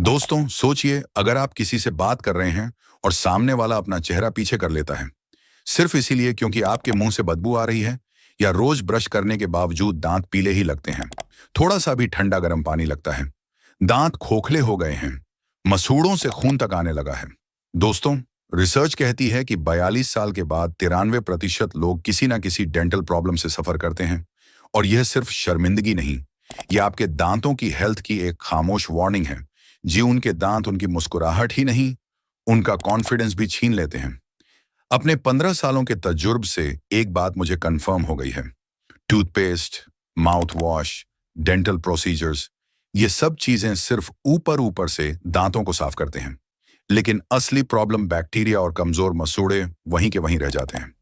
दोस्तों सोचिए, अगर आप किसी से बात कर रहे हैं और सामने वाला अपना चेहरा पीछे कर लेता है सिर्फ इसीलिए क्योंकि आपके मुंह से बदबू आ रही है, या रोज ब्रश करने के बावजूद दांत पीले ही लगते हैं, थोड़ा सा भी ठंडा गर्म पानी लगता है, दांत खोखले हो गए हैं, मसूड़ों से खून तक आने लगा है। दोस्तों, रिसर्च कहती है कि 42 साल के बाद 93% लोग किसी ना किसी डेंटल प्रॉब्लम से सफर करते हैं। और यह सिर्फ शर्मिंदगी नहीं, यह आपके दांतों की हेल्थ की एक खामोश वार्निंग है। जी, उनके दांत उनकी मुस्कुराहट ही नहीं, उनका कॉन्फिडेंस भी छीन लेते हैं। अपने 15 सालों के तजुर्ब से एक बात मुझे कंफर्म हो गई है। Toothpaste, mouth wash, dental procedures, ये सब चीजें सिर्फ ऊपर ऊपर से दांतों को साफ करते हैं, लेकिन असली प्रॉब्लम बैक्टीरिया और कमजोर मसूड़े वहीं के वहीं रह जाते हैं।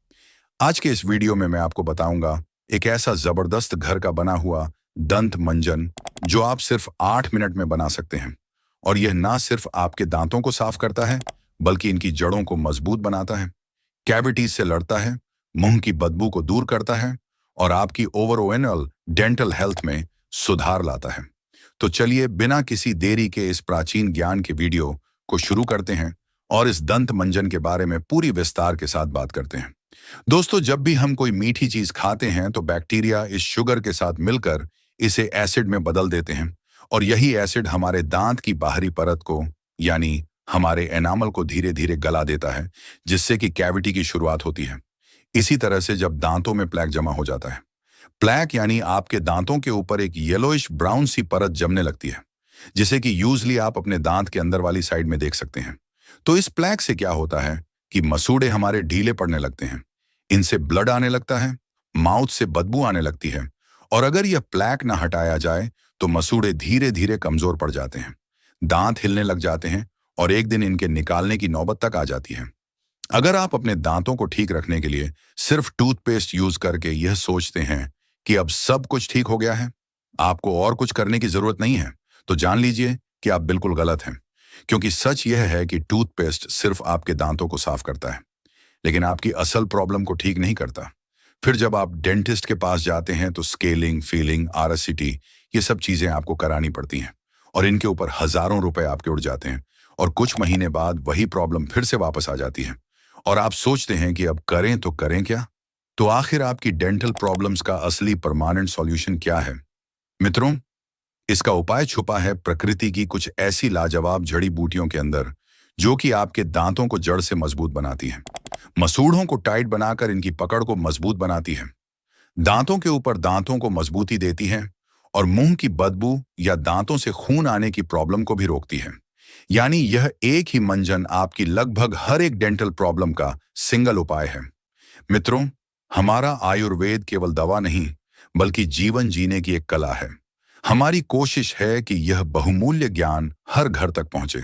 आज के इस वीडियो में मैं आपको बताऊंगा एक ऐसा जबरदस्त घर का बना हुआ दंत मंजन जो आप सिर्फ 8 मिनट में बना सकते हैं। और यह ना सिर्फ आपके दांतों को साफ करता है, बल्कि इनकी जड़ों को मजबूत बनाता है, कैविटीज से लड़ता है, मुंह की बदबू को दूर करता है और आपकी ओवरऑल डेंटल हेल्थ में सुधार लाता है। तो चलिए बिना किसी देरी के इस प्राचीन ज्ञान के वीडियो को शुरू करते हैं और इस दंत मंजन के बारे में पूरी विस्तार के साथ बात करते हैं। दोस्तों, जब भी हम कोई मीठी चीज खाते हैं तो बैक्टीरिया इस शुगर के साथ मिलकर इसे एसिड में बदल देते हैं, और यही एसिड हमारे दांत की बाहरी परत को, यानी हमारे एनामल को धीरे धीरे गला देता है, जिससे कि कैविटी की शुरुआत होती है। इसी तरह से जब दांतों में प्लैक जमा हो जाता है, प्लैक यानी आपके दांतों के ऊपर एक येलोइश ब्राउन सी परत जमने लगती है, जिसे कि यूजली आप अपने दांत के अंदर वाली साइड में देख सकते हैं। तो इस प्लैक से क्या होता है कि मसूड़े हमारे ढीले पड़ने लगते हैं, इनसे ब्लड आने लगता है, माउथ से बदबू आने लगती है, और अगर यह प्लैक ना हटाया जाए तो मसूड़े धीरे धीरे कमजोर पड़ जाते हैं, दांत हिलने लग जाते हैं और एक दिन इनके निकालने की नौबत तक आ जाती है। अगर आप अपने दांतों को ठीक रखने के लिए सिर्फ टूथपेस्ट यूज करके यह सोचते हैं कि अब सब कुछ ठीक हो गया है, आपको और कुछ करने की जरूरत नहीं है, तो जान लीजिए कि आप बिल्कुल गलत हैं। क्योंकि सच यह है कि टूथपेस्ट सिर्फ आपके दांतों को साफ करता है, लेकिन आपकी असल प्रॉब्लम को ठीक नहीं करता। फिर जब आप डेंटिस्ट के पास जाते हैं तो स्केलिंग, फीलिंग, आरएससीटी, ये सब चीजें आपको करानी पड़ती हैं, और इनके ऊपर हजारों रुपए आपके उड़ जाते हैं, और कुछ महीने बाद वही प्रॉब्लम फिर से वापस आ जाती है, और आप सोचते हैं कि अब करें तो करें क्या। तो आखिर आपकी डेंटल प्रॉब्लम्स का असली परमानेंट सॉल्यूशन क्या है? मित्रों, इसका उपाय छुपा है प्रकृति की कुछ ऐसी लाजवाब जड़ी बूटियों के अंदर, जो कि आपके दांतों को जड़ से मजबूत बनाती हैं, मसूड़ों को टाइट बनाकर इनकी पकड़ को मजबूत बनाती है, दांतों के ऊपर दांतों को मजबूती देती है, और मुंह की बदबू या दांतों से खून आने की प्रॉब्लम को भी रोकती है। यानी यह एक ही मंजन आपकी लगभग हर एक डेंटल प्रॉब्लम का सिंगल उपाय है। मित्रों, हमारा आयुर्वेद केवल दवा नहीं, बल्कि जीवन जीने की एक कला है। हमारी कोशिश है कि यह बहुमूल्य ज्ञान हर घर तक पहुंचे।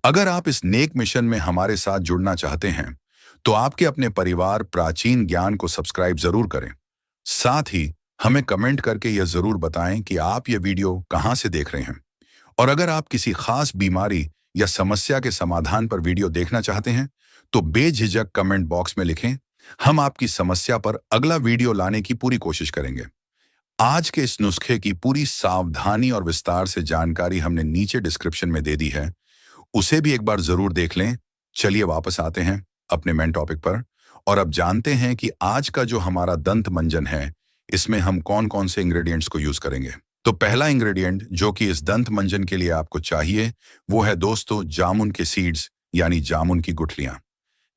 अगर आप इस नेक मिशन में हमारे साथ जुड़ना चाहते हैं, तो आपके अपने परिवार प्राचीन ज्ञान को सब्सक्राइब जरूर करें। साथ ही हमें कमेंट करके यह जरूर बताएं कि आप यह वीडियो कहां से देख रहे हैं। और अगर आप किसी खास बीमारी या समस्या के समाधान पर वीडियो देखना चाहते हैं, तो बेझिझक कमेंट बॉक्स में लिखें। हम आपकी समस्या पर अगला वीडियो लाने की पूरी कोशिश करेंगे। आज के इस नुस्खे की पूरी सावधानी और विस्तार से जानकारी हमने नीचे डिस्क्रिप्शन में दे दी है, उसे भी एक बार जरूर देख लें। चलिए वापस आते हैं अपने मेन टॉपिक पर, और अब जानते हैं कि आज का जो हमारा दंत मंजन है, इसमें हम कौन कौन से इंग्रेडिएंट्स को यूज करेंगे। तो पहला इंग्रेडिएंट जो कि इस दंत मंजन के लिए आपको चाहिए, वो है दोस्तों जामुन के सीड्स, यानी जामुन की गुठलियां।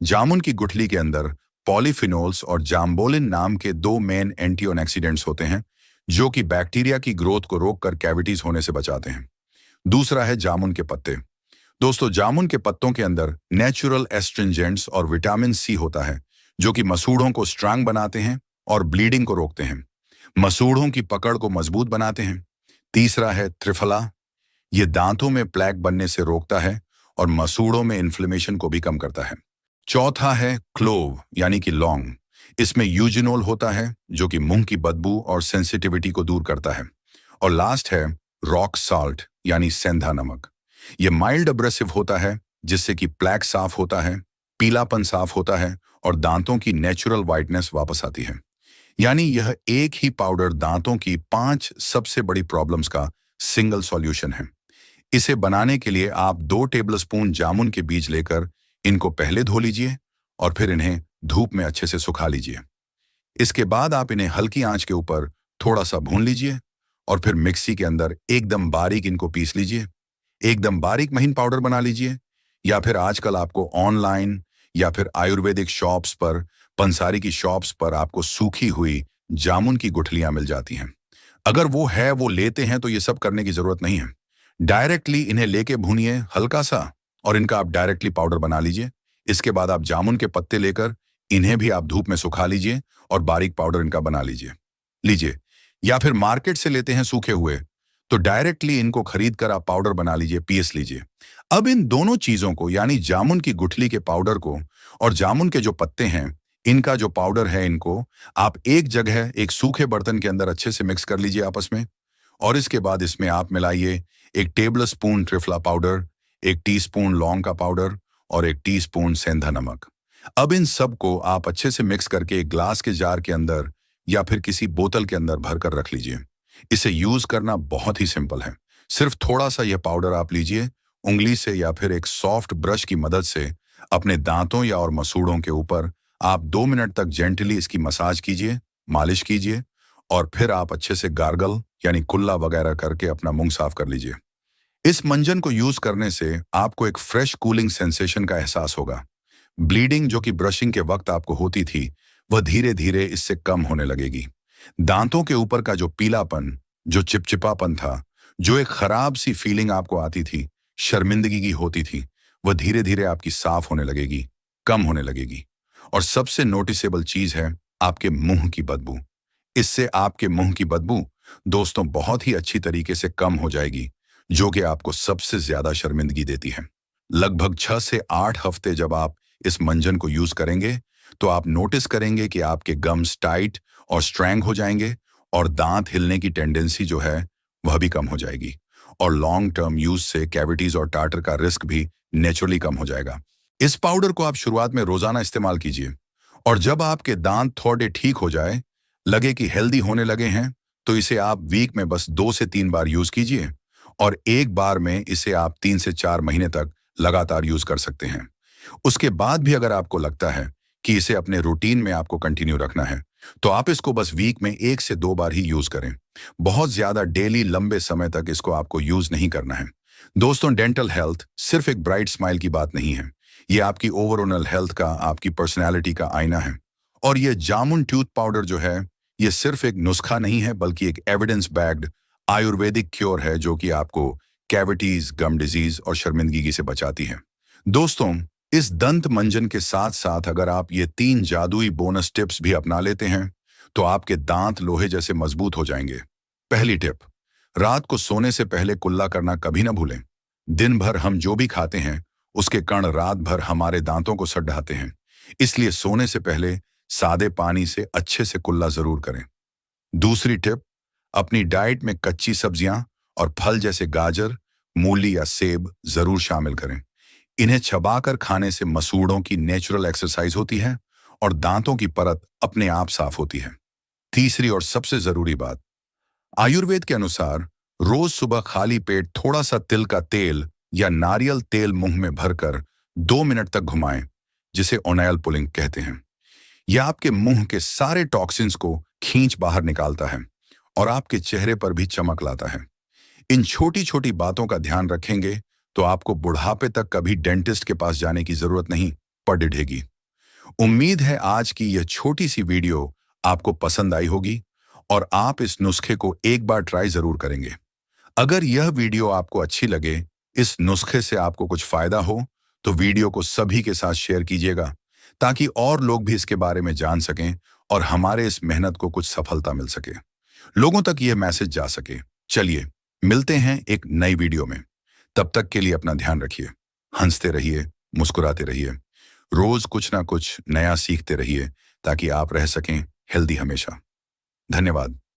जामुन की गुठली के अंदर पॉलीफिनोल्स और जाम्बोलिन नाम के दो मेन एंटीऑक्सीडेंट्स होते हैं, जो कि बैक्टीरिया की ग्रोथ को रोककर कैविटीज होने से बचाते हैं। दूसरा है जामुन के पत्ते। दोस्तों, जामुन के पत्तों के अंदर नेचुरल एस्ट्रिंजेंट्स और विटामिन सी होता है, जो कि मसूड़ों को स्ट्रांग बनाते हैं और ब्लीडिंग को रोकते हैं, मसूड़ों की पकड़ को मजबूत बनाते हैं। तीसरा है त्रिफला। ये दांतों में प्लैक बनने से रोकता है और मसूड़ों में इन्फ्लेमेशन को भी कम करता है। चौथा है क्लोव, यानी कि लौंग। इसमें यूजिनोल होता है, जो कि मुंह की बदबू और सेंसिटिविटी को दूर करता है। और लास्ट है रॉक सॉल्ट, यानी सेंधा नमक। यह माइल्ड एब्रेसिव होता है, जिससे कि प्लैक साफ होता है, पीलापन साफ होता है और दांतों की नेचुरल वाइटनेस वापस आती है। यानी यह एक ही पाउडर दांतों की 5 सबसे बड़ी प्रॉब्लम्स का सिंगल सॉल्यूशन है। इसे बनाने के लिए आप 2 टेबलस्पून जामुन के बीज लेकर इनको पहले धो लीजिए और फिर इन्हें धूप में अच्छे से सुखा लीजिए। इसके बाद आप इन्हें हल्की आंच के ऊपर थोड़ा सा भून लीजिए और फिर मिक्सी के अंदर एकदम बारीक इनको पीस लीजिए। एकदम बारीक महीन पाउडर बना लीजिए। या फिर आजकल आपको ऑनलाइन या फिर आयुर्वेदिक शॉप्स पर, पंसारी की शॉप्स पर आपको सूखी हुई जामुन की गुठलियां मिल जाती हैं। अगर वो लेते हैं तो ये सब करने की जरूरत नहीं है। डायरेक्टली इन्हें लेके भूनिए हल्का सा और इनका आप डायरेक्टली पाउडर बना लीजिए। इसके बाद आप जामुन के पत्ते लेकर इन्हें भी आप धूप में सुखा लीजिए और बारीक पाउडर इनका बना लीजिए। या फिर मार्केट से लेते हैं सूखे हुए, तो डायरेक्टली इनको खरीद कर आप पाउडर बना लीजिए, पीस लीजिए। अब इन दोनों चीजों को, यानी जामुन की गुठली के पाउडर को और जामुन के जो पत्ते हैं इनका जो पाउडर है, इनको आप एक जगह एक सूखे बर्तन के अंदर अच्छे से मिक्स कर लीजिए आपस में। और इसके बाद इसमें आप मिलाइए 1 टेबलस्पून त्रिफला पाउडर, 1 टीस्पून लौंग का पाउडर और 1 टीस्पून सेंधा नमक। अब इन सब को आप अच्छे से मिक्स करके एक ग्लास के जार के अंदर या फिर किसी बोतल के अंदर भरकर रख लीजिए। इसे यूज करना बहुत ही सिंपल है। सिर्फ थोड़ा सा यह पाउडर आप लीजिए, उंगली से या फिर एक सॉफ्ट ब्रश की मदद से अपने दांतों या और मसूड़ों के ऊपर आप 2 मिनट तक जेंटली इसकी मसाज कीजिए, मालिश कीजिए और फिर आप अच्छे से गार्गल यानी कुल्ला वगैरह करके अपना मुंह साफ कर लीजिए। इस मंजन को यूज करने से आपको एक फ्रेश कूलिंग सेंसेशन का एहसास होगा। ब्लीडिंग जो कि ब्रशिंग के वक्त आपको होती थी, वह धीरे धीरे इससे कम होने लगेगी। दांतों के ऊपर का जो पीलापन, जो चिपचिपापन था, जो एक खराब सी फीलिंग आपको आती थी, शर्मिंदगी की होती थी, वह धीरे धीरे आपकी साफ होने लगेगी, कम होने लगेगी। और सबसे नोटिसेबल चीज है आपके मुंह की बदबू। इससे आपके मुंह की बदबू दोस्तों बहुत ही अच्छी तरीके से कम हो जाएगी, जो कि आपको सबसे ज्यादा शर्मिंदगी देती है। लगभग 6 से 8 हफ्ते जब आप इस मंजन को यूज करेंगे तो आप नोटिस करेंगे कि आपके गम्स टाइट और स्ट्रैंग हो जाएंगे और दांत हिलने की टेंडेंसी जो है वह भी कम हो जाएगी। और लॉन्ग टर्म यूज से कैविटीज और टार्टर का रिस्क भी नेचुरली कम हो जाएगा। इस पाउडर को आप शुरुआत में रोजाना इस्तेमाल कीजिए और जब आपके दांत थोड़े ठीक हो जाए, लगे कि हेल्दी होने लगे हैं, तो इसे आप वीक में बस 2 से 3 बार यूज कीजिए और एक बार में इसे आप 3 से 4 महीने तक लगातार यूज कर सकते हैं। उसके बाद भी अगर आपको लगता है कि इसे अपने रूटीन में आपको कंटिन्यू रखना है, तो आप इसको बस वीक में 1 से 2 बार ही यूज करें। बहुत ज्यादा डेली लंबे समय तक इसको आपको यूज नहीं करना है। दोस्तों, डेंटल हेल्थ सिर्फ एक ब्राइट स्माइल की बात नहीं है, ये आपकी ओवरऑल हेल्थ का, आपकी पर्सनैलिटी का आईना है। और ये जामुन टूथ पाउडर जो है, ये सिर्फ एक नुस्खा नहीं है, बल्कि एक एविडेंस बैक्ड आयुर्वेदिक क्योर है, जो कि आपको कैविटीज, गम डिजीज और शर्मिंदगी से बचाती है। दोस्तों, इस दंत मंजन के साथ साथ अगर आप ये 3 जादुई बोनस टिप्स भी अपना लेते हैं, तो आपके दांत लोहे जैसे मजबूत हो जाएंगे। पहली टिप, रात को सोने से पहले कुल्ला करना कभी ना भूलें। दिन भर हम जो भी खाते हैं उसके कण रात भर हमारे दांतों को सड़ ढाते हैं, इसलिए सोने से पहले सादे पानी से अच्छे से कुल्ला जरूर करें। दूसरी टिप, अपनी डाइट में कच्ची सब्जियां और फल जैसे गाजर, मूली या सेब जरूर शामिल करें। इन्हें चबाकर खाने से मसूड़ों की नेचुरल एक्सरसाइज होती है और दांतों की परत अपने आप साफ होती है। तीसरी और सबसे जरूरी बात, आयुर्वेद के अनुसार रोज सुबह खाली पेट थोड़ा सा तिल का तेल या नारियल तेल मुंह में भरकर 2 मिनट तक घुमाएं, जिसे ओनाइल पुलिंग कहते हैं। यह आपके मुंह के सारे टॉक्सिन्स को खींच बाहर निकालता है और आपके चेहरे पर भी चमक लाता है। इन छोटी छोटी बातों का ध्यान रखेंगे तो आपको बुढ़ापे तक कभी डेंटिस्ट के पास जाने की जरूरत नहीं पड़ेगी। उम्मीद है आज की यह छोटी सी वीडियो आपको पसंद आई होगी और आप इस नुस्खे को एक बार ट्राई जरूर करेंगे। अगर यह वीडियो आपको अच्छी लगे, इस नुस्खे से आपको कुछ फायदा हो, तो वीडियो को सभी के साथ शेयर कीजिएगा, ताकि और लोग भी इसके बारे में जान सकें और हमारे इस मेहनत को कुछ सफलता मिल सके, लोगों तक यह मैसेज जा सके। चलिए मिलते हैं एक नई वीडियो में। तब तक के लिए अपना ध्यान रखिए, हंसते रहिए, मुस्कुराते रहिए, रोज कुछ ना कुछ नया सीखते रहिए, ताकि आप रह सकें हेल्दी हमेशा। धन्यवाद।